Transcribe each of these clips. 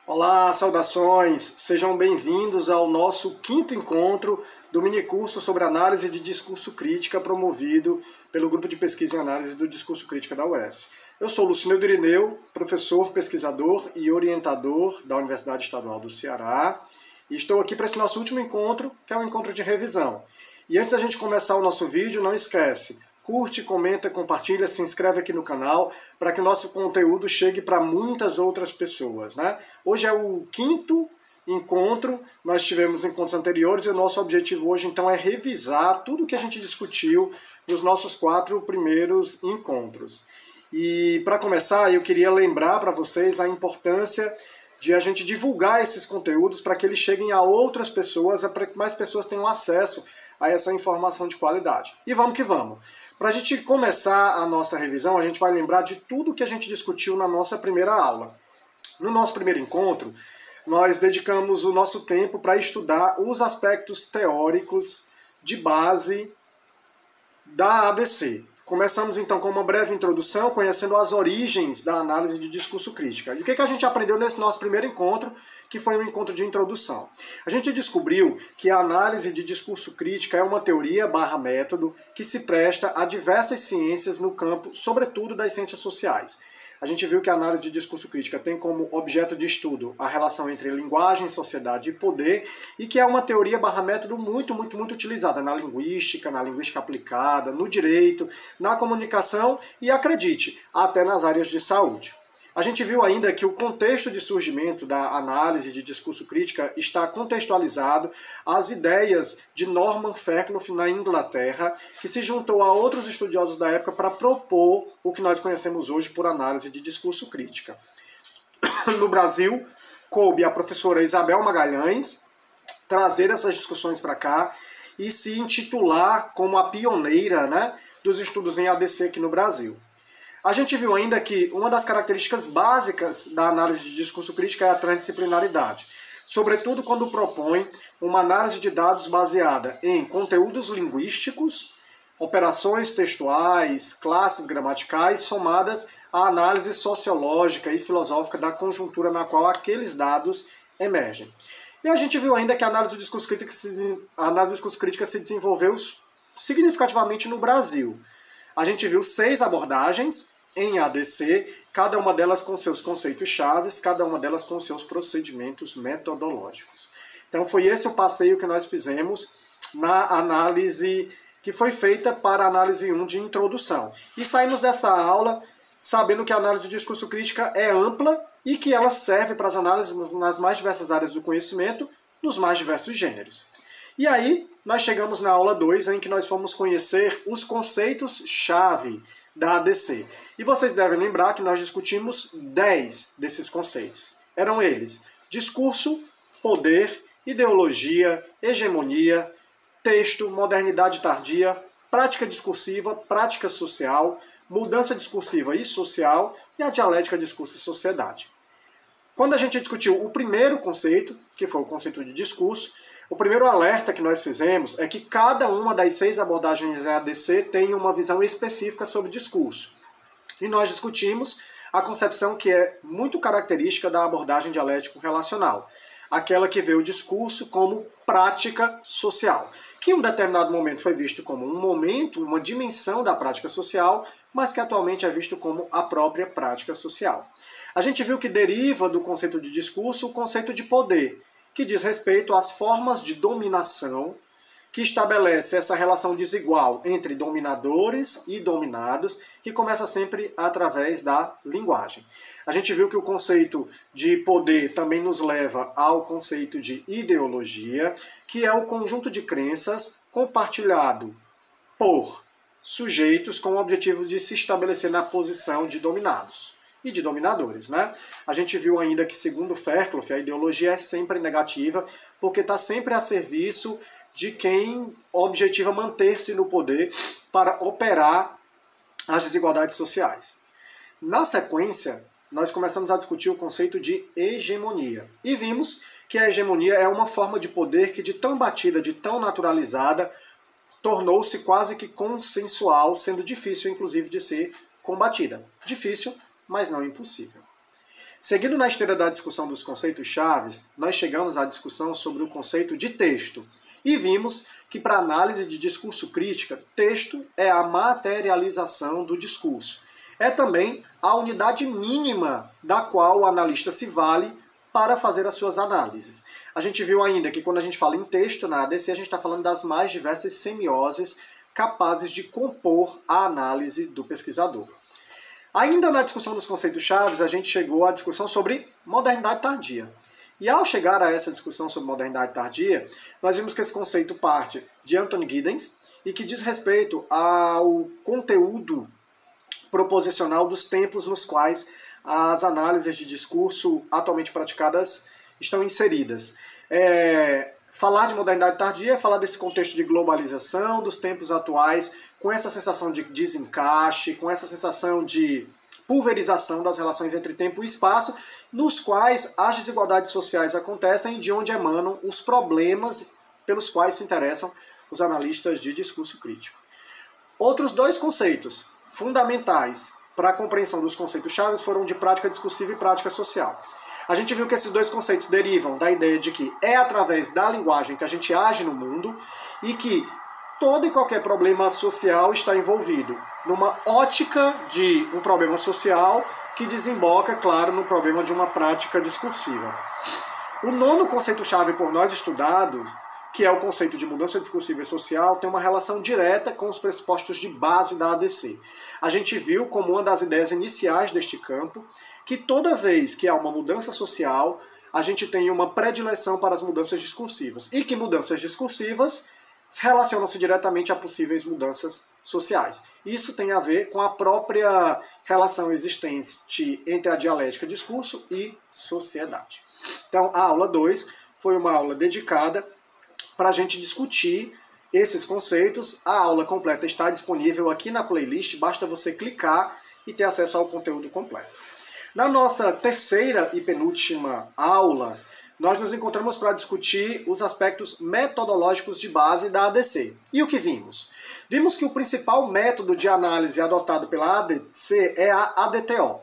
Olá, saudações! Sejam bem-vindos ao nosso quinto encontro do minicurso sobre análise de discurso crítica promovido pelo Grupo de Pesquisa e Análise do Discurso Crítica da UES. Eu sou Lucineudo Irineu, professor, pesquisador e orientador da Universidade Estadual do Ceará, e estou aqui para esse nosso último encontro, que é um encontro de revisão. E antes da gente começar o nosso vídeo, não esquece, curte, comenta, compartilha, se inscreve aqui no canal para que o nosso conteúdo chegue para muitas outras pessoas, né? Hoje é o quinto encontro, nós tivemos encontros anteriores e o nosso objetivo hoje então é revisar tudo que a gente discutiu nos nossos 4 primeiros encontros. E para começar, eu queria lembrar para vocês a importância de a gente divulgar esses conteúdos para que eles cheguem a outras pessoas, para que mais pessoas tenham acesso a essa informação de qualidade. E vamos que vamos! Para a gente começar a nossa revisão, a gente vai lembrar de tudo que a gente discutiu na nossa primeira aula. No nosso primeiro encontro, nós dedicamos o nosso tempo para estudar os aspectos teóricos de base da ADC. Começamos então com uma breve introdução, conhecendo as origens da análise de discurso crítica. E o que a gente aprendeu nesse nosso primeiro encontro, que foi um encontro de introdução? A gente descobriu que a análise de discurso crítica é uma teoria / método que se presta a diversas ciências no campo, sobretudo das ciências sociais. A gente viu que a análise de discurso crítica tem como objeto de estudo a relação entre linguagem, sociedade e poder, e que é uma teoria / método muito utilizada na linguística aplicada, no direito, na comunicação e, acredite, até nas áreas de saúde. A gente viu ainda que o contexto de surgimento da análise de discurso crítica está contextualizado às ideias de Norman Fairclough na Inglaterra, que se juntou a outros estudiosos da época para propor o que nós conhecemos hoje por análise de discurso crítica. No Brasil, coube à professora Isabel Magalhães trazer essas discussões para cá e se intitular como a pioneira, né, dos estudos em ADC aqui no Brasil. A gente viu ainda que uma das características básicas da análise de discurso crítica é a transdisciplinaridade, sobretudo quando propõe uma análise de dados baseada em conteúdos linguísticos, operações textuais, classes gramaticais, somadas à análise sociológica e filosófica da conjuntura na qual aqueles dados emergem. E a gente viu ainda que a análise do discurso crítica se desenvolveu significativamente no Brasil. A gente viu 6 abordagens em ADC, cada uma delas com seus conceitos chaves, cada uma delas com seus procedimentos metodológicos. Então foi esse o passeio que nós fizemos na análise que foi feita para a análise 1 de introdução. E saímos dessa aula sabendo que a análise de discurso crítica é ampla e que ela serve para as análises nas mais diversas áreas do conhecimento, nos mais diversos gêneros. E aí, nós chegamos na aula 2, em que nós fomos conhecer os conceitos-chave da ADC. E vocês devem lembrar que nós discutimos 10 desses conceitos. Eram eles: discurso, poder, ideologia, hegemonia, texto, modernidade tardia, prática discursiva, prática social, mudança discursiva e social e a dialética discurso e sociedade. Quando a gente discutiu o primeiro conceito, que foi o conceito de discurso, o primeiro alerta que nós fizemos é que cada uma das 6 abordagens da ADC tem uma visão específica sobre discurso. E nós discutimos a concepção que é muito característica da abordagem dialético-relacional, aquela que vê o discurso como prática social, que em um determinado momento foi visto como um momento, uma dimensão da prática social, mas que atualmente é visto como a própria prática social. A gente viu que deriva do conceito de discurso o conceito de poder, que diz respeito às formas de dominação, que estabelece essa relação desigual entre dominadores e dominados, que começa sempre através da linguagem. A gente viu que o conceito de poder também nos leva ao conceito de ideologia, que é o conjunto de crenças compartilhado por sujeitos com o objetivo de se estabelecer na posição de dominados e de dominadores, né? A gente viu ainda que, segundo Fairclough, a ideologia é sempre negativa, porque está sempre a serviço de quem objetiva manter-se no poder para operar as desigualdades sociais. Na sequência, nós começamos a discutir o conceito de hegemonia. E vimos que a hegemonia é uma forma de poder que, de tão batida, de tão naturalizada, tornou-se quase que consensual, sendo difícil, inclusive, de ser combatida. Difícil, mas não impossível. Seguindo na esteira da discussão dos conceitos chaves, nós chegamos à discussão sobre o conceito de texto e vimos que para análise de discurso crítica, texto é a materialização do discurso. É também a unidade mínima da qual o analista se vale para fazer as suas análises. A gente viu ainda que quando a gente fala em texto na ADC, a gente está falando das mais diversas semioses capazes de compor a análise do pesquisador. Ainda na discussão dos conceitos chaves, a gente chegou à discussão sobre modernidade tardia. E ao chegar a essa discussão sobre modernidade tardia, nós vimos que esse conceito parte de Anthony Giddens e que diz respeito ao conteúdo proposicional dos tempos nos quais as análises de discurso atualmente praticadas estão inseridas. Falar de modernidade tardia é falar desse contexto de globalização dos tempos atuais, com essa sensação de desencaixe, com essa sensação de pulverização das relações entre tempo e espaço, nos quais as desigualdades sociais acontecem e de onde emanam os problemas pelos quais se interessam os analistas de discurso crítico. Outros dois conceitos fundamentais para a compreensão dos conceitos chaves foram de prática discursiva e prática social. A gente viu que esses dois conceitos derivam da ideia de que é através da linguagem que a gente age no mundo e que todo e qualquer problema social está envolvido numa ótica de um problema social que desemboca, claro, no problema de uma prática discursiva. O nono conceito-chave por nós estudado, que é o conceito de mudança discursiva e social, tem uma relação direta com os pressupostos de base da ADC. A gente viu como uma das ideias iniciais deste campo que toda vez que há uma mudança social, a gente tem uma predileção para as mudanças discursivas e que mudanças discursivas relacionam-se diretamente a possíveis mudanças sociais. Isso tem a ver com a própria relação existente entre a dialética discurso e sociedade. Então, a aula 2 foi uma aula dedicada para a gente discutir esses conceitos. A aula completa está disponível aqui na playlist, basta você clicar e ter acesso ao conteúdo completo. Na nossa terceira e penúltima aula, nós nos encontramos para discutir os aspectos metodológicos de base da ADC. E o que vimos? Vimos que o principal método de análise adotado pela ADC é a ADTO,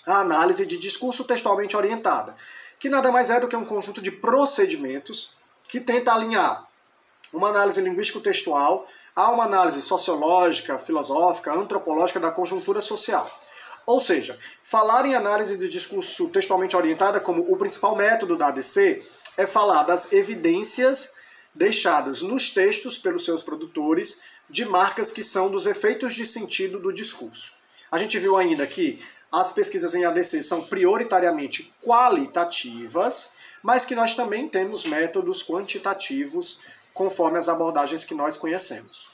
a análise de discurso textualmente orientada, que nada mais é do que um conjunto de procedimentos que tenta alinhar uma análise linguístico-textual a uma análise sociológica, filosófica, antropológica da conjuntura social. Ou seja, falar em análise de discurso textualmente orientada como o principal método da ADC é falar das evidências deixadas nos textos pelos seus produtores de marcas que são dos efeitos de sentido do discurso. A gente viu ainda que as pesquisas em ADC são prioritariamente qualitativas, mas que nós também temos métodos quantitativos conforme as abordagens que nós conhecemos.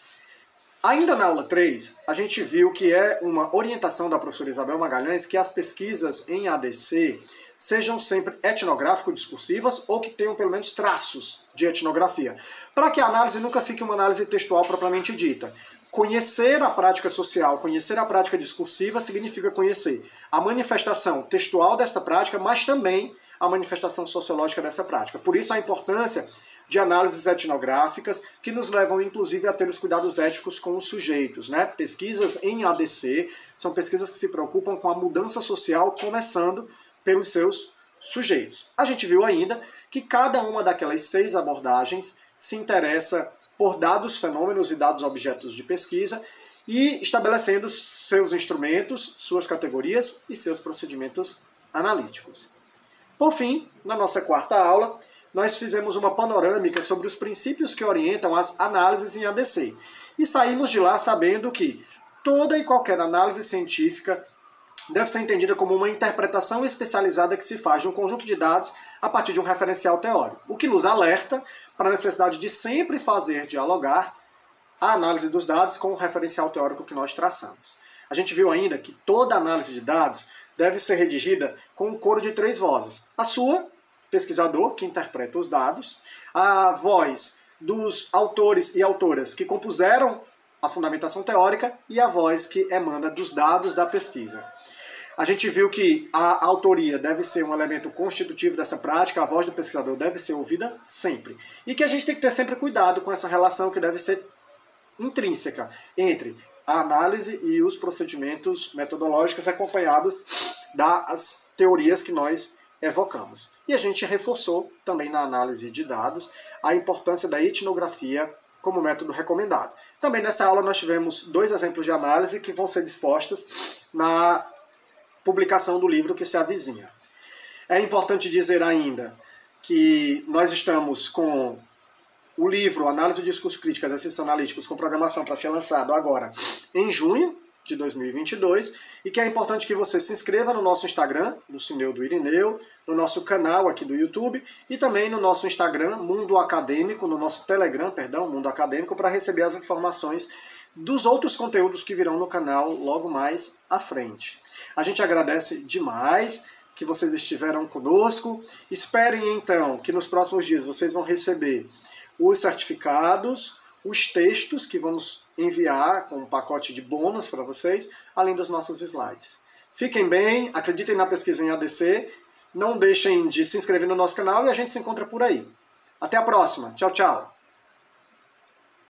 Ainda na aula 3, a gente viu que é uma orientação da professora Isabel Magalhães que as pesquisas em ADC sejam sempre etnográfico-discursivas ou que tenham pelo menos traços de etnografia, para que a análise nunca fique uma análise textual propriamente dita. Conhecer a prática social, conhecer a prática discursiva significa conhecer a manifestação textual desta prática, mas também a manifestação sociológica dessa prática. Por isso a importância de análises etnográficas que nos levam, inclusive, a ter os cuidados éticos com os sujeitos, né? Pesquisas em ADC são pesquisas que se preocupam com a mudança social, começando pelos seus sujeitos. A gente viu ainda que cada uma daquelas 6 abordagens se interessa por dados, fenômenos e dados objetos de pesquisa e estabelecendo seus instrumentos, suas categorias e seus procedimentos analíticos. Por fim, na nossa quarta aula, nós fizemos uma panorâmica sobre os princípios que orientam as análises em ADC. E saímos de lá sabendo que toda e qualquer análise científica deve ser entendida como uma interpretação especializada que se faz de um conjunto de dados a partir de um referencial teórico, o que nos alerta para a necessidade de sempre fazer dialogar a análise dos dados com o referencial teórico que nós traçamos. A gente viu ainda que toda análise de dados deve ser redigida com um coro de 3 vozes. A sua, pesquisador, que interpreta os dados, a voz dos autores e autoras que compuseram a fundamentação teórica e a voz que emana dos dados da pesquisa. A gente viu que a autoria deve ser um elemento constitutivo dessa prática, a voz do pesquisador deve ser ouvida sempre. E que a gente tem que ter sempre cuidado com essa relação que deve ser intrínseca entre a análise e os procedimentos metodológicos acompanhados das teorias que nós evocamos. E a gente reforçou também na análise de dados a importância da etnografia como método recomendado. Também nessa aula nós tivemos 2 exemplos de análise que vão ser dispostos na publicação do livro que se avizinha. É importante dizer ainda que nós estamos com o livro Análise do Discurso Crítico, Exercícios Analíticos com Programação para ser lançado agora em junho de 2022 e que é importante que você se inscreva no nosso Instagram, do Cineu do Irineu, no nosso canal aqui do YouTube e também no nosso Instagram, Mundo Acadêmico, no nosso Telegram, perdão, Mundo Acadêmico, para receber as informações dos outros conteúdos que virão no canal logo mais à frente. A gente agradece demais que vocês estiveram conosco. Esperem então que nos próximos dias vocês vão receber os certificados, os textos que vamos enviar com um pacote de bônus para vocês, além dos nossos slides. Fiquem bem, acreditem na pesquisa em ADC, não deixem de se inscrever no nosso canal e a gente se encontra por aí. Até a próxima. Tchau, tchau.